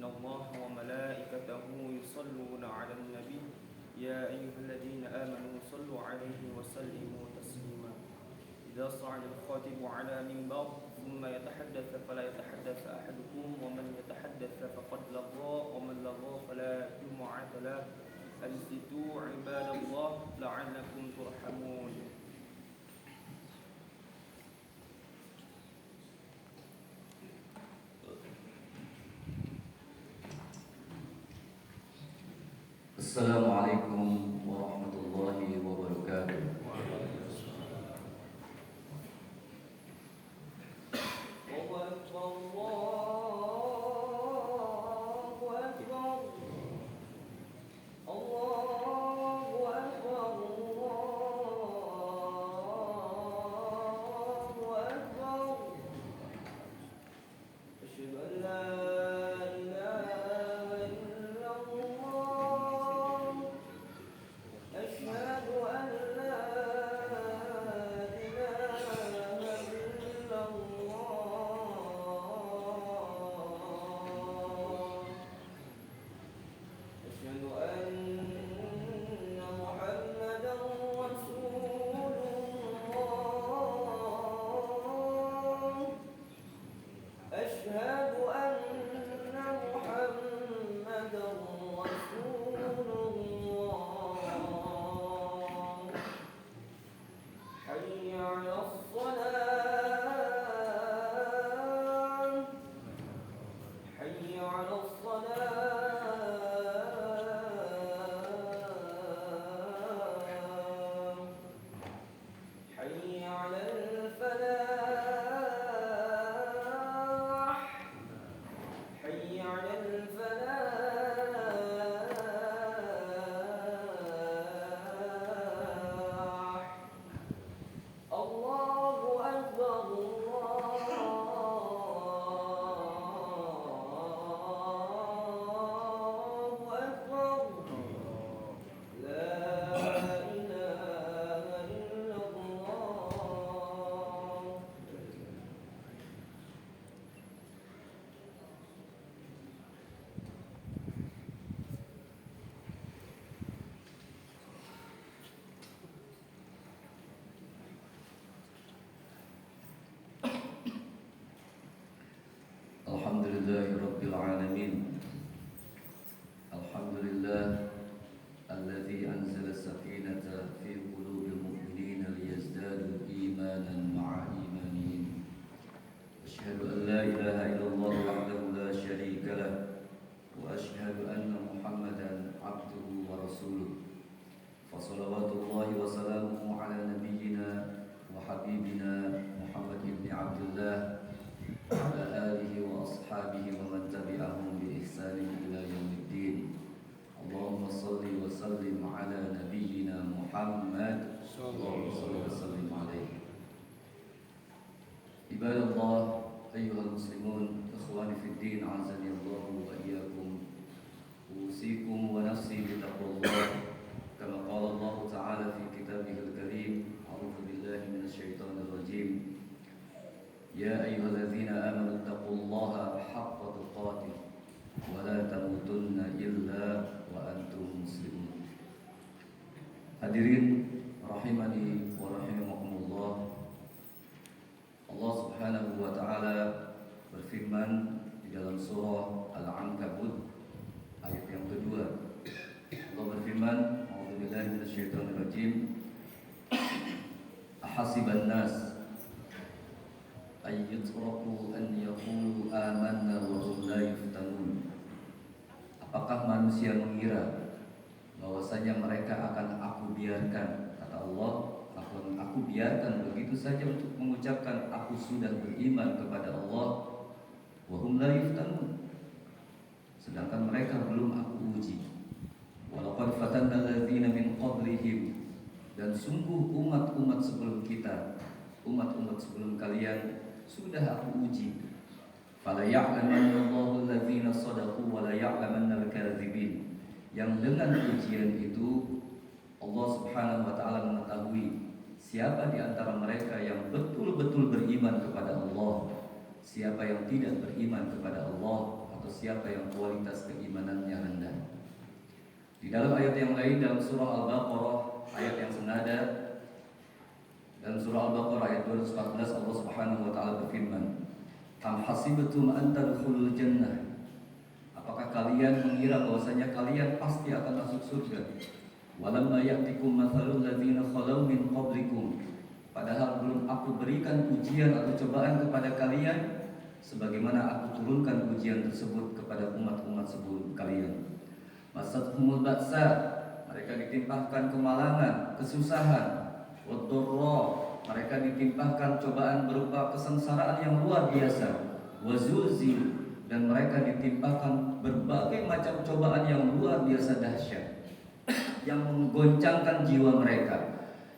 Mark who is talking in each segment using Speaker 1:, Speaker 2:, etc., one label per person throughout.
Speaker 1: إن الله وملائكته يصلون على النبي يا أيها الذين آمنوا صلوا عليه وسلموا تسليما إذا صعد الخاطب على منبر ثم يتحدث فلا يتحدث أحدكم ومن يتحدث فقد لغى ومن لغى فلا جمعة له أنصتوا عباد الله لعلكم ترحمون.
Speaker 2: Assalamualaikum warahmatullahi wabarakatuh. Alhamdulillahi Rabbil Alamin. Alhamdulillah alladzi anzala sakinata fi qulubil mu'minina liyazdadu imanan ma'a imanihim. Asyhadu an la ilaha illallah wahdahu la syarika lah wa asyhadu anna Muhammadan abduhu wa rasuluh. Fa shalawatullahi wa salamuhu ala nabiyyina wa habibina Muhammad ibn Abdullah وعلى آله وأصحابه ومن تبعهم بإحسان إلى يوم الدين. اللهم صل وسلم على نبينا محمد اللهم صل وسلم عليه. عباد الله أيها المسلمون إخواني في الدين أعزني الله وإياكم أوصيكم ونفسي بتقوى الله كما قال الله تعالى في كتابه الكريم أعوذ بالله من الشيطان الرجيم يا أيها الذين آمنوا اتقوا الله حق تقاته ولا تموتن إلا وأنتم مسلمون. Hadirin rahimani wa rahimakumullah. Allah Subhanahu wa taala berfirman di dalam surah Al-Ankabut ayat yang kedua. Allah berfirman, A'udzubillahi minasyaitonir rajim. Ahasiban nas ayyutraku an yaqulu amanna wa hum la yuftanun. Apakah manusia mengira bahwasanya mereka akan aku biarkan, kata Allah, aku biarkan begitu saja untuk mengucapkan aku sudah beriman kepada Allah, wa hum la yuftanun, sedangkan mereka belum aku uji. Walaqad fatanna alladzina min qablihim, dan sungguh umat-umat sebelum kita, umat-umat sebelum kalian sudah aku uji. Fala ya'lamanna Allahu alladzina shadaqu wa la ya'lamanna al-kadzibin. Yang dengan ujian itu Allah Subhanahu wa taala mengetahui siapa di antara mereka yang betul-betul beriman kepada Allah, siapa yang tidak beriman kepada Allah. atau siapa yang kualitas keimanannya rendah. Di dalam ayat yang lain dalam surah Al-Baqarah ayat yang senada, dalam surah Al-Baqarah ayat 214 Allah Subhanahu wa taala berfirman, "Am hasibtum an tadkhulul jannah?" Apakah kalian mengira bahwasanya kalian pasti akan masuk surga? Walamma ya'tikum mathalul ladzina khalau min qablikum. Padahal belum aku berikan ujian atau cobaan kepada kalian sebagaimana aku turunkan ujian tersebut kepada umat-umat sebelum kalian. Masathumul ba'sa, mereka ditimpahkan kemalangan, kesusahan. Wadh-dharra, mereka ditimpahkan cobaan berupa kesengsaraan yang luar biasa. Wazulzil, dan mereka ditimpahkan berbagai macam cobaan yang luar biasa dahsyat yang menggoncangkan jiwa mereka,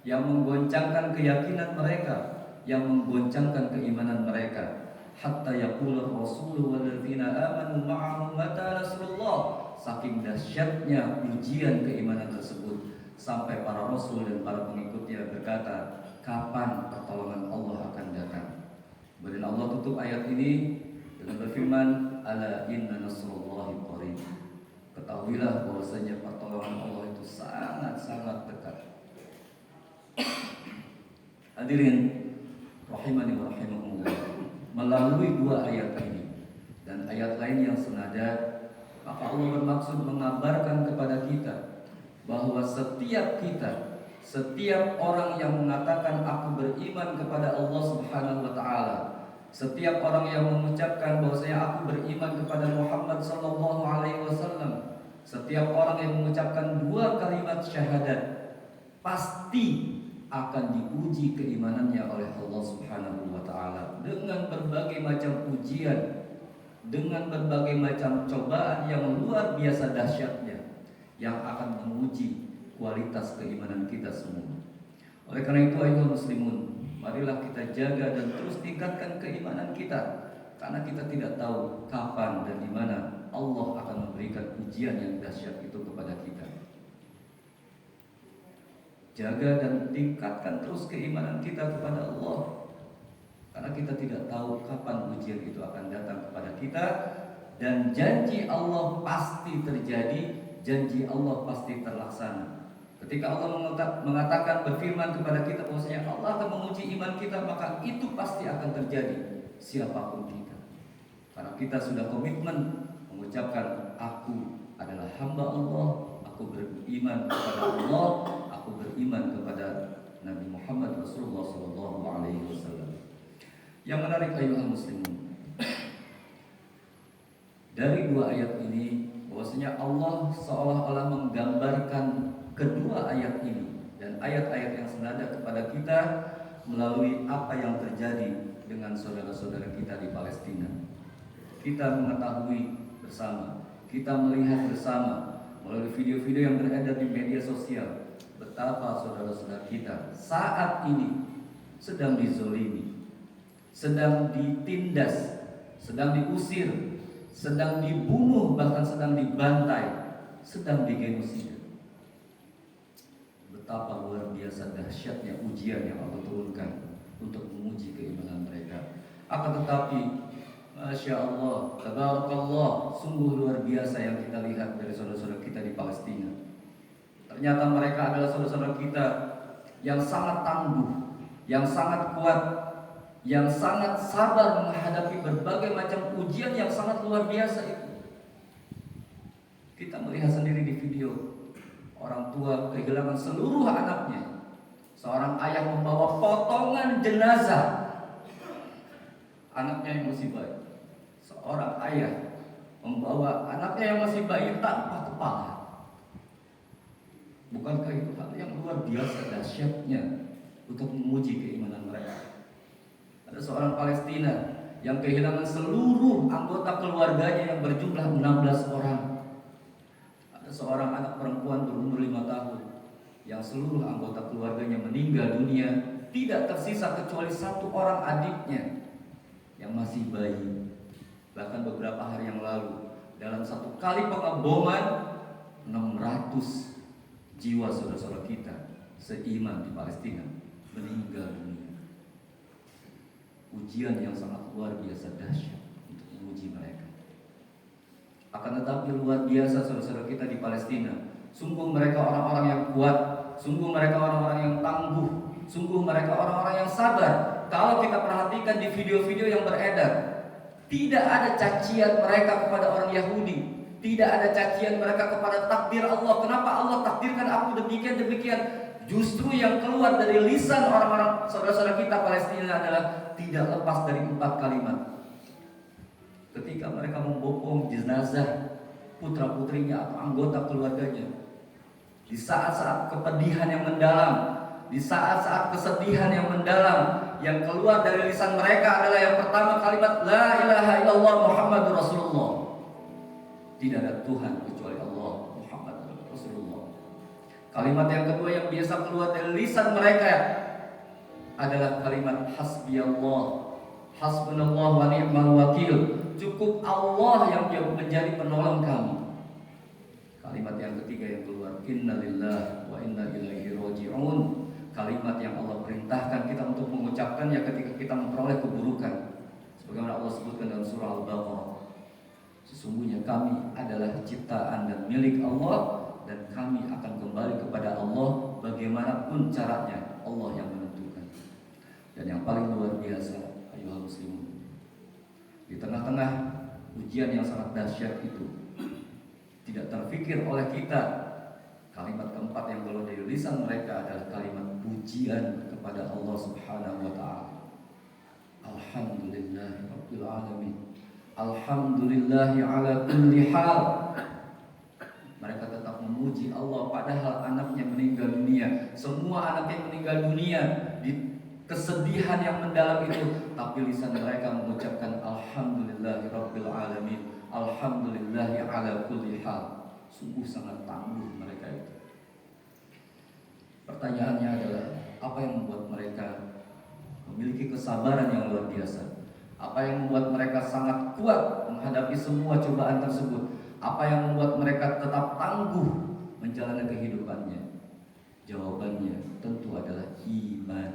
Speaker 2: yang menggoncangkan keyakinan mereka, yang menggoncangkan keimanan mereka. Hatta yaqula ar-rasulu walladzina amanu ma'ahu mata nasrullah. Saking dahsyatnya ujian keimanan tersebut sampai para rasul dan para pengikutnya berkata, kapan pertolongan Allah akan datang? Kemudian Allah tutup ayat ini dengan berfirman, ala inna nasrullahi qarib. Ketahuilah bahwasanya pertolongan Allah itu sangat-sangat dekat. Hadirin rahimani wa rahimakumullah, melalui dua ayat ini dan ayat lain yang senada, maka Allah bermaksud mengabarkan kepada kita bahwa setiap kita, setiap orang yang mengatakan aku beriman kepada Allah Subhanahu wa taala, setiap orang yang mengucapkan bahwasanya aku beriman kepada Muhammad sallallahu alaihi wasallam, setiap orang yang mengucapkan dua kalimat syahadat pasti akan diuji keimanannya oleh Allah Subhanahu wa taala dengan berbagai macam ujian, dengan berbagai macam cobaan yang luar biasa dahsyatnya yang akan menguji kualitas keimanan kita semua. Oleh karena itu ayuhal muslimun, marilah kita jaga dan terus tingkatkan keimanan kita, karena kita tidak tahu kapan dan di mana Allah akan memberikan ujian yang dahsyat itu kepada kita. Jaga dan tingkatkan terus keimanan kita kepada Allah, karena kita tidak tahu kapan ujian itu akan datang kepada kita. Dan janji Allah pasti terjadi, janji Allah pasti terlaksana. Ketika Allah mengatakan, berfirman kepada kita bahwasanya Allah akan menguji iman kita, maka itu pasti akan terjadi siapapun kita. Karena kita sudah komitmen mengucapkan, aku adalah hamba Allah, aku beriman kepada Allah, aku beriman kepada Nabi Muhammad Rasulullah SAW. Yang menarik ayuhal muslimin, dari dua ayat ini bahwasanya Allah seolah-olah menggambarkan kedua ayat ini dan ayat-ayat yang senada kepada kita melalui apa yang terjadi dengan saudara-saudara kita di Palestina. Kita mengetahui bersama, kita melihat bersama melalui video-video yang beredar di media sosial betapa saudara-saudara kita saat ini sedang dizolimi, sedang ditindas, sedang diusir, sedang dibunuh, bahkan sedang dibantai, sedang digenosida. Betapa luar biasa dahsyatnya ujian yang Allah turunkan untuk menguji keimanan mereka. Akan tetapi, Masya Allah, Tabarakallah, sungguh luar biasa yang kita lihat dari saudara-saudara kita di Palestina. Ternyata mereka adalah saudara-saudara kita yang sangat tangguh, yang sangat kuat, yang sangat sabar menghadapi berbagai macam ujian yang sangat luar biasa itu. Kita melihat sendiri di video, orang tua kehilangan seluruh anaknya. Seorang ayah membawa potongan jenazah anaknya yang masih bayi. Seorang ayah membawa anaknya yang masih bayi tanpa kepala. Bukankah itu hal yang luar biasa dahsyatnya untuk menguji keimanan mereka? Ada seorang Palestina yang kehilangan seluruh anggota keluarganya yang berjumlah 16 orang. Ada seorang anak perempuan berumur 5 tahun yang seluruh anggota keluarganya meninggal dunia, tidak tersisa kecuali satu orang adiknya yang masih bayi. Bahkan beberapa hari yang lalu, dalam satu kali pengeboman, 600 jiwa saudara-saudara kita seiman di Palestina meninggal dunia. Ujian yang sangat luar biasa dahsyat untuk menguji mereka. Akan tetapi luar biasa saudara-saudara kita di Palestina. Sungguh mereka orang-orang yang kuat, sungguh mereka orang-orang yang tangguh, sungguh mereka orang-orang yang sabar. Kalau kita perhatikan di video-video yang beredar, tidak ada cacian mereka kepada orang Yahudi, tidak ada cacian mereka kepada takdir Allah. Kenapa Allah takdirkan aku demikian? Justru yang keluar dari lisan orang-orang saudara-saudara kita Palestina adalah tidak lepas dari 4 kalimat. Ketika mereka membopong jenazah putra-putrinya atau anggota keluarganya, di saat-saat kepedihan yang mendalam, di saat-saat kesedihan yang mendalam, yang keluar dari lisan mereka adalah yang pertama kalimat La ilaha illallah Muhammadur Rasulullah. Tidak ada Tuhan kecuali Allah, Muhammad Rasulullah. Kalimat yang kedua yang biasa keluar dari lisan mereka adalah kalimat hasbiyallah, hasbunallah wa ni'mal wakil. Cukup Allah yang menjadi penolong kami. Kalimat yang ketiga yang keluar innalillahi wa inna ilaihi raji'un. Kalimat yang Allah perintahkan kita untuk mengucapkannya ketika kita memperoleh keburukan. Sebagaimana Allah sebutkan dalam surah Al-Baqarah, sesungguhnya kami adalah ciptaan dan milik Allah, dan kami akan kembali kepada Allah bagaimanapun caranya. Allah yang menentukan. Dan yang paling luar biasa, ayuhal muslimun, di tengah-tengah ujian yang sangat dahsyat itu, tidak terfikir oleh kita, kalimat keempat yang keluar dari lisan mereka adalah kalimat pujian kepada Allah Subhanahu wa taala. Alhamdulillahi rabbil alamin. Alhamdulillahi ala kulli hal. Mereka tetap memuji Allah padahal anaknya meninggal dunia. Semua anaknya meninggal dunia di kesedihan yang mendalam itu, tapi lisan mereka mengucapkan alhamdulillahi rabbil alamin. Alhamdulillahi ala kulli hal. Sungguh sangat tangguh mereka itu. Pertanyaannya adalah, apa yang membuat mereka memiliki kesabaran yang luar biasa? Apa yang membuat mereka sangat kuat menghadapi semua cobaan tersebut? Apa yang membuat mereka tetap tangguh menjalani kehidupannya? Jawabannya tentu adalah iman.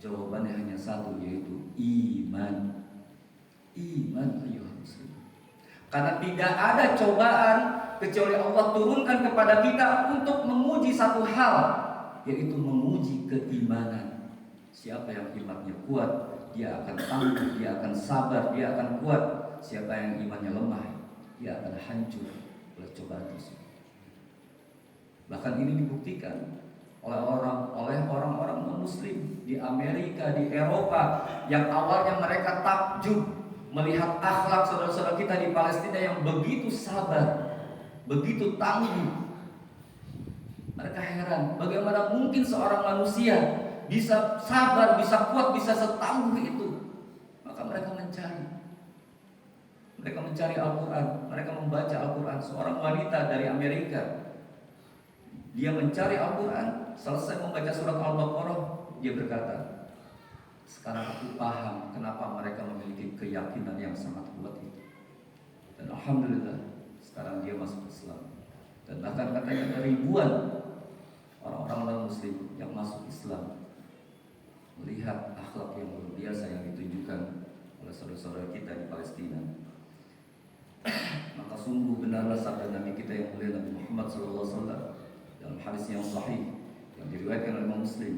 Speaker 2: Jawabannya hanya satu, yaitu iman. Iman, ayuhal muslim. Karena tidak ada cobaan kecuali Allah turunkan kepada kita untuk menguji satu hal, yaitu menguji keimanan. Siapa yang imannya kuat, dia akan tangguh, dia akan sabar, dia akan kuat. Siapa yang imannya lemah, dia akan hancur oleh cobaan tersebut. Bahkan ini dibuktikan oleh orang-orang non-muslim di Amerika, di Eropa, yang awalnya mereka takjub melihat akhlak saudara-saudara kita di Palestina yang begitu sabar, begitu tangguh. Mereka heran, bagaimana mungkin seorang manusia bisa sabar, bisa kuat, bisa setangguh itu. Maka mereka mencari Al-Quran, mereka membaca Al-Quran. Seorang wanita dari Amerika, dia mencari Al-Quran, selesai membaca surat Al-Baqarah, dia berkata, sekarang aku paham kenapa mereka memiliki keyakinan yang sangat kuat itu. Dan alhamdulillah, sekarang dia masuk Islam. Dan bahkan katanya ada ribuan orang-orang non-muslim yang masuk Islam melihat akhlak yang luar biasa yang ditunjukkan oleh saudara-saudara kita di Palestina. Maka sungguh benarlah sabda Nabi kita yang mulia Nabi Muhammad SAW dalam hadis yang sahih yang diriwayatkan oleh Imam Muslim.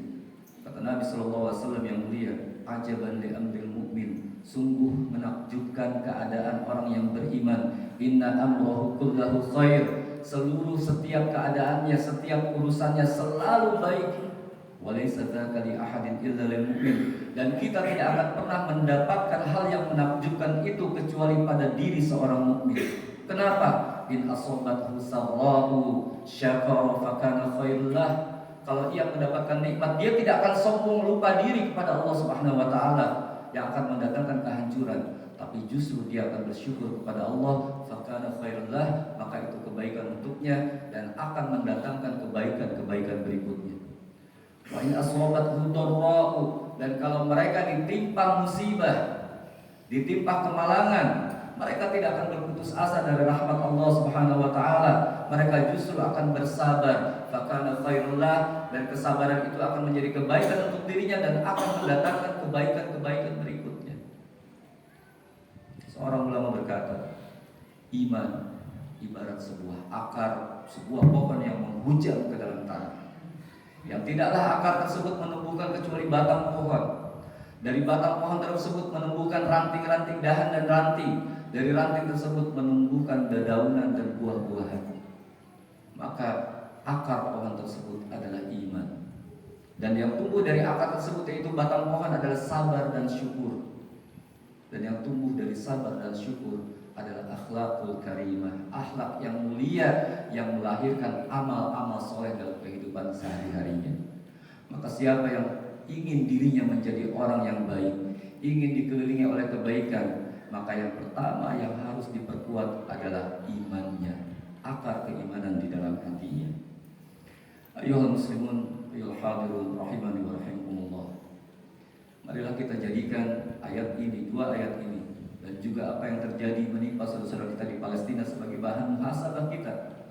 Speaker 2: Kata Nabi SAW yang mulia, ajaban li amril mu'min, sungguh menakjubkan keadaan orang yang beriman. Inna amrahu kullahu khair, seluruh setiap keadaannya, setiap urusannya selalu baik. Walaysa dzaka li ahadin illa lil mu'min, dan kita tidak akan pernah mendapatkan hal yang menakjubkan itu kecuali pada diri seorang mukmin. Kenapa? In asobathu sarra'u syakara fakana khairul lah. Kalau ia mendapatkan nikmat, dia tidak akan sombong lupa diri kepada Allah Subhanahu wa taala yang akan mendatangkan kehancuran, tapi justru dia akan bersyukur kepada Allah, fakana khairul lah, maka itu kebaikan untuknya dan akan mendatangkan kebaikan-kebaikan berikutnya. Wa in asobathu darra'u, dan kalau mereka ditimpa musibah, ditimpa kemalangan, mereka tidak akan berputus asa dari rahmat Allah Subhanahu wa taala. Mereka justru akan bersabar, fakana khairullah, dan kesabaran itu akan menjadi kebaikan untuk dirinya dan akan mendatangkan kebaikan-kebaikan berikutnya. Seorang ulama berkata, Iman ibarat sebuah akar, sebuah pohon yang menghujam ke dalam tanah, yang tidaklah akar tersebut menumbuhkan kecuali batang pohon. Dari batang pohon tersebut menumbuhkan ranting-ranting dahan dan ranting. Dari ranting tersebut menumbuhkan dedaunan dan buah-buahan. Maka akar pohon tersebut adalah iman. Dan yang tumbuh dari akar tersebut, yaitu batang pohon, adalah sabar dan syukur. Dan yang tumbuh dari sabar dan syukur adalah akhlakul karimah, akhlak yang mulia yang melahirkan amal-amal soleh dalam kehidupan sehari-harinya. Maka siapa yang ingin dirinya menjadi orang yang baik, ingin dikelilingi oleh kebaikan, maka yang pertama yang harus diperkuat adalah imannya, akar keimanan di dalam hatinya. Ayuhal muslimun, ayuhal hadirun rahimani wa rahimakumullah. Marilah kita jadikan ayat ini, dua ayat ini, dan juga apa yang terjadi menimpa saudara-saudara kita di Palestina sebagai bahan muhasabah kita,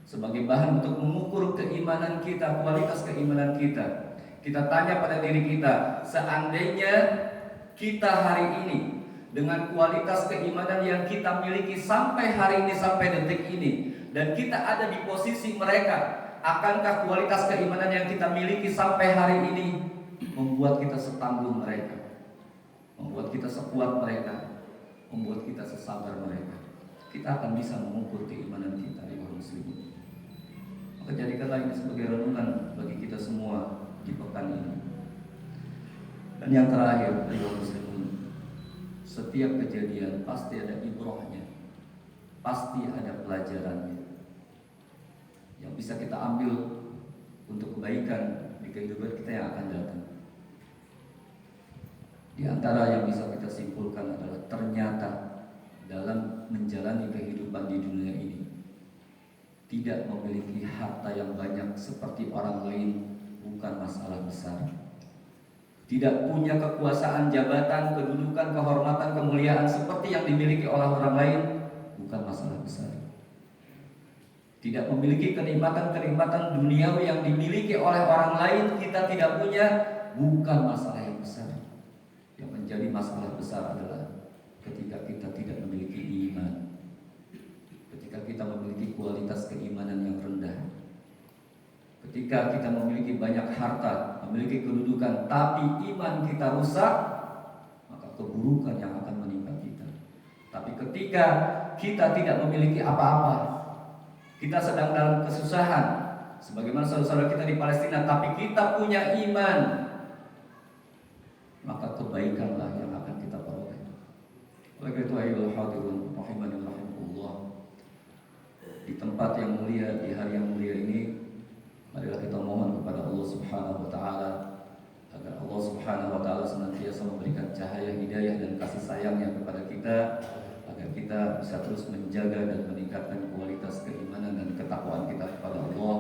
Speaker 2: sebagai bahan untuk mengukur keimanan kita, kualitas keimanan kita. Kita tanya pada diri kita, seandainya kita hari ini dengan kualitas keimanan yang kita miliki sampai hari ini, sampai detik ini, dan kita ada di posisi mereka, akankah kualitas keimanan yang kita miliki sampai hari ini membuat kita setangguh mereka, membuat kita sekuat mereka, membuat kita sesabar mereka? Kita akan bisa mengukur keimanan kita, ya muslimin. Maka jadikanlah ini sebagai renungan bagi kita semua di pekan ini. Dan yang terakhir, ya muslimin, setiap kejadian pasti ada ibrahnya, pasti ada pelajarannya yang bisa kita ambil untuk kebaikan di kehidupan kita yang akan datang. Di antara yang bisa kita simpulkan adalah ternyata dalam menjalani kehidupan di dunia ini, tidak memiliki harta yang banyak seperti orang lain bukan masalah besar. Tidak punya kekuasaan, jabatan, kedudukan, kehormatan, kemuliaan seperti yang dimiliki oleh orang lain bukan masalah besar. Tidak memiliki kenikmatan-kenikmatan duniawi yang dimiliki oleh orang lain, kita tidak punya, bukan masalah yang besar. Yang menjadi masalah besar adalah ketika kita tidak memiliki iman, ketika kita memiliki kualitas keimanan yang rendah, ketika kita memiliki banyak harta, memiliki kedudukan, tapi iman kita rusak, maka keburukan yang akan menimpa kita. Tapi ketika kita tidak memiliki apa-apa, kita sedang dalam kesusahan, sebagaimana saudara-saudara kita di Palestina, tapi kita punya iman, maka kebaikanlah yang akan kita peroleh. Oleh karena itu, ayolah hadirun rahimani wa rahimakumullah, di tempat yang mulia, di hari yang mulia ini, marilah kita mohon kepada Allah Subhanahu wa taala agar Allah Subhanahu wa taala senantiasa memberikan cahaya hidayah dan kasih sayangnya kepada kita, agar kita bisa terus menjaga dan meningkatkan kualitas keimanan dan ketakwaan kita kepada Allah.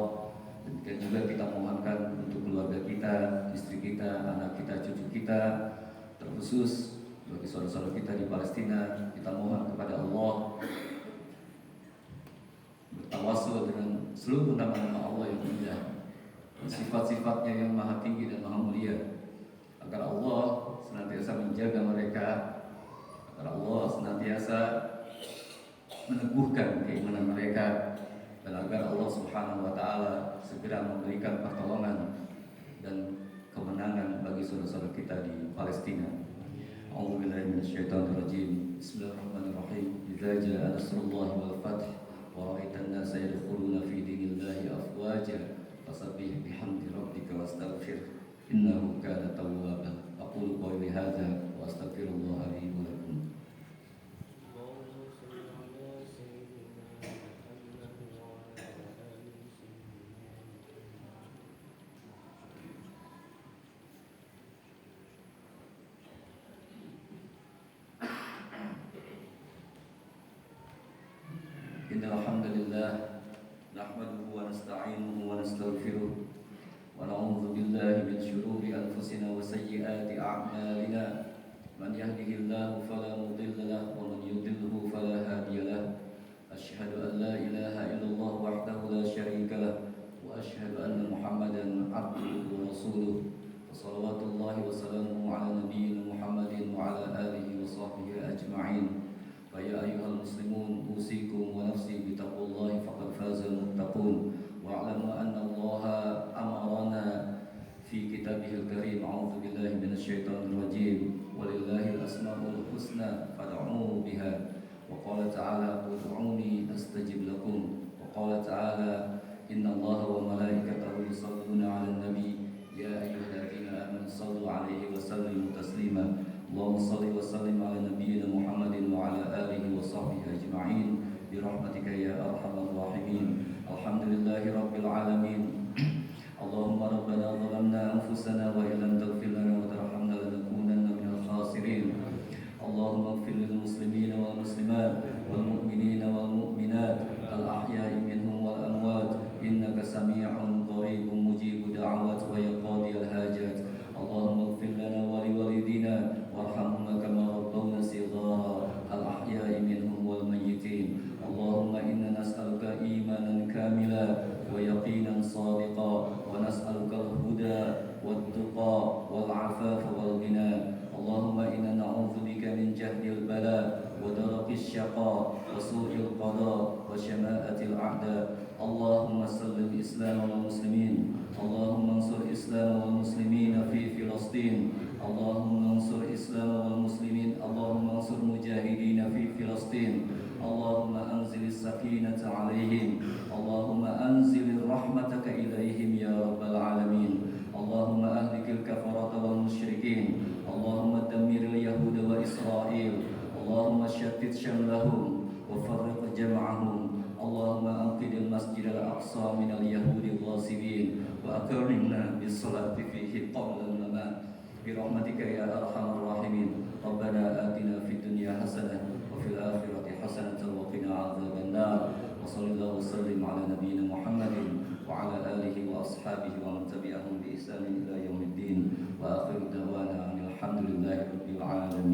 Speaker 2: Dan juga kita mohonkan untuk keluarga kita, istri kita, anak kita, cucu kita, terkhusus bagi saudara-saudara kita di Palestina, kita mohon kepada Allah, bertawassul dengan seluruh nama-nama Allah yang indah, sifat-sifatnya yang maha tinggi dan maha mulia, agar Allah senantiasa menjaga mereka, agar Allah senantiasa meneguhkan keimanan mereka, dan agar Allah Subhanahu wa taala segera memberikan pertolongan dan kemenangan bagi saudara-saudara kita di Palestina. A'udzubillahi minasyaitonir rajim. Bismillahirrahmanirrahim. Idza jaa nasrullahi wal fath wa ra'aitan nasa yadkhuluna fi dinillahi afwaja fasabbih bihamdi rabbika wastaghfir innahu kana tawwaban. Aqulu qawli hadza wa astaghfirullah li wa lakum. Innal hamdalillah nahmaduhu wa nasta'inuhu wa nastaghfiruh wa na'udzu billahi min shururi anfusina wa sayyiati a'malina. Man yahdihillahu fala mudilla lahu wa man yudlilhu fala hadiya lahu. Asyhadu an la ilaha illallah wahdahu la syarika lahu wa asyhadu anna Muhammadan 'abduhu wa rasuluh. Wassallallahu wa sallamu ala nabiyyina Muhammadin wa ala alihi wa sahbihi ajma'in. فيا أيها المسلمون أوصيكم ونفسي بتقوى الله فقد فاز المتقون واعلموا أن الله أمرنا في كتابه الكريم أعوذ بالله من الشيطان الرجيم ولله الأسماء الحسنى فادعوه بها وقال تعالى ادعوني أستجب لكم وقال تعالى إن الله وملائكته يصلون على النبي يا أيها الذين آمنوا صلوا عليه وسلموا تسليما اللهم صل وسلم على نبينا محمد وعلى آله وصحبه أجمعين برحمتك يا أرحم الراحمين الحمد لله رب العالمين اللهم ربنا ظلمنا أنفسنا وإن لم تغفر لنا وترحمنا لنكونن من الخاسرين اللهم اغفر للمسلمين والمسلمات والمؤمنين والمؤمنات الأحياء منهم والأموات إنك سميع قريب مجيب دعوات ويقاضي الحاجات اللهم اغفر لنا ولوالدينا وارحمهما كما ربونا صغارا الأحياء منهم والميتين اللهم إنا نسألك إيمانا كاملا ويقينا صادقا ونسألك الهدى والتقى والعفاف والغنى اللهم إنا نعوذ بك من جهد البلاء ودرك الشقاء وسوء القضاء وشماتة الأعداء اللهم صل الإسلام والمسلمين اللهم انصر الإسلام والمسلمين في فلسطين اللهم انصر الإسلام والمسلمين اللهم انصر مجاهدين في فلسطين اللهم أنزل السكينة عليهم اللهم أنزل رحمتك إليهم يا رب العالمين اللهم أهلك الكفرة والمشركين اللهم دمر اليهود وإسرائيل اللهم شتت شملهم وفرق جمعهم اللهم أنقذ المسجد الأقصى من اليهود الغاصبين وأكرمنا بالصلاة فيه قبل الممات برحمتك يا أرحم الراحمين ربنا آتنا في الدنيا حسنة وفي الآخرة حسنة وقنا عذاب النار وصلى الله وسلم على نبينا محمد وعلى آله وأصحابه ومن تبعهم بإحسان إلى يوم الدين وآخر دعوانا أن الحمد لله رب العالمين.